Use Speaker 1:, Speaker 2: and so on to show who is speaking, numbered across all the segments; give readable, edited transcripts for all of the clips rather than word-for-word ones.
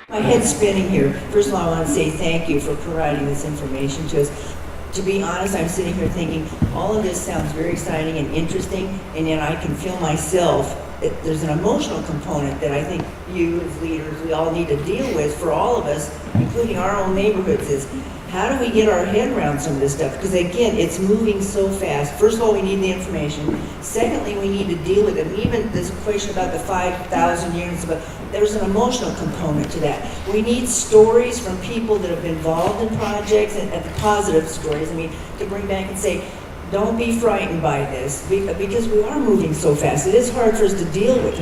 Speaker 1: My head's spinning here. First of all, I want to say thank you for providing this information to us. To be honest, I'm sitting here thinking, all of this sounds very exciting and interesting, and yet I can feel myself, there's an emotional component that I think you as leaders, we all need to deal with for all of us, including our own neighborhoods, is how do we get our head around some of this stuff? Because again, it's moving so fast. First of all, we need the information. Secondly, we need to deal with it. And even this question about the 5,000 units, there's an emotional component to that. We need stories from people that have been involved in projects, and the positive stories. I mean, to bring back and say, don't be frightened by this, because we are moving so fast. It is hard for us to deal with,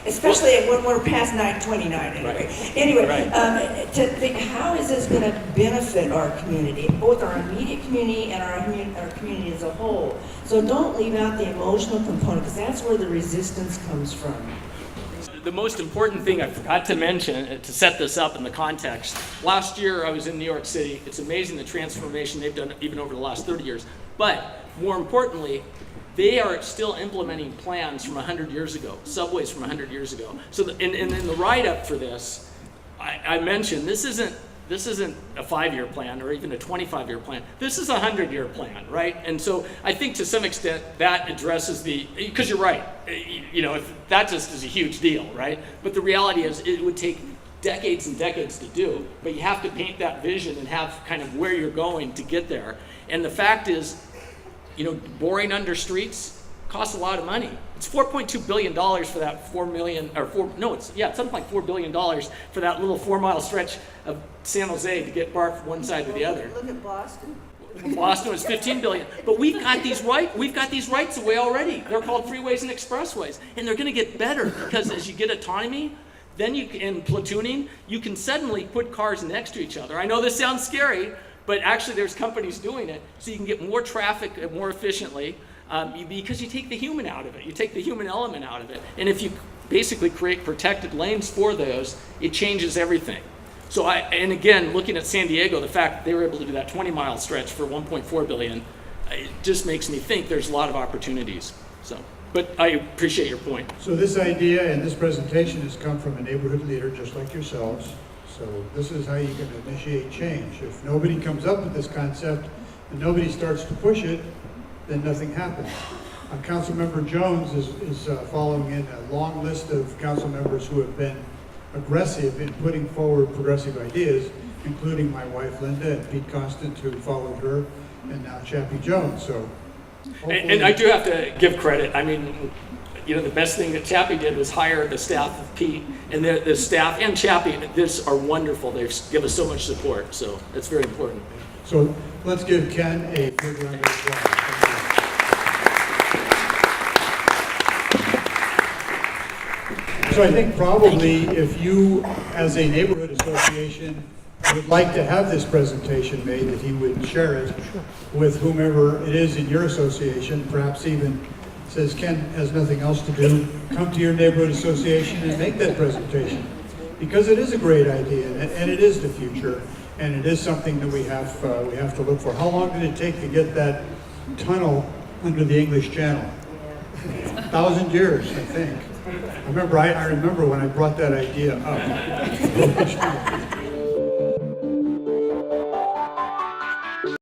Speaker 1: especially when we're past 9/29 anyway.
Speaker 2: Right.
Speaker 1: Anyway,
Speaker 2: Right.
Speaker 1: To think, how is this going to benefit our community, both our immediate community and our community as a whole? So don't leave out the emotional component, because that's where the resistance comes from.
Speaker 2: The most important thing I forgot to mention, to set this up in the context, last year I was in New York City. It's amazing the transformation they've done even over the last 30 years. But more importantly, they are still implementing plans from 100 years ago, subways from 100 years ago. So in the write-up for this, I mentioned this isn't a 5-year plan or even a 25-year plan. This is a 100-year plan, right? And so I think to some extent that addresses because you're right, that just is a huge deal, right? But the reality is it would take decades and decades to do, but you have to paint that vision and have kind of where you're going to get there. And the fact is, boring under streets costs a lot of money. It's $4.2 billion for that it's something like $4 billion for that little 4-mile stretch of San Jose to get BART from one side to the other.
Speaker 1: Look at Boston.
Speaker 2: Boston was $15 billion, but we've got these rights of way already. They're called freeways and expressways, and they're going to get better because as you get autonomy, then and platooning, you can suddenly put cars next to each other. I know this sounds scary, but actually there's companies doing it, so you can get more traffic more efficiently. Because you take the human out of it. You take the human element out of it. And if you basically create protected lanes for those, it changes everything. So and again, looking at San Diego, the fact that they were able to do that 20-mile stretch for $1.4 billion, it just makes me think there's a lot of opportunities. But I appreciate your point.
Speaker 3: So this idea and this presentation has come from a neighborhood leader just like yourselves. So this is how you can initiate change. If nobody comes up with this concept and nobody starts to push it, then nothing happens. Councilmember Jones is following in a long list of council members who have been aggressive in putting forward progressive ideas, including my wife Linda and Pete Constant, who followed her, and now Chappie Jones. So,
Speaker 2: and I do have to give credit. I mean, the best thing that Chappie did was hire the staff of Pete, and the staff and Chappie are wonderful. They give us so much support, so it's very important.
Speaker 3: So let's give Ken a big round of applause. So I think probably if you, as a neighborhood association, would like to have this presentation made, that he would share it with whomever it is in your association, perhaps even says Ken has nothing else to do, come to your neighborhood association and make that presentation. Because it is a great idea, and it is the future, and it is something that we have to look for. How long did it take to get that tunnel under the English Channel? 1,000 years, I think. I remember when I brought that idea up.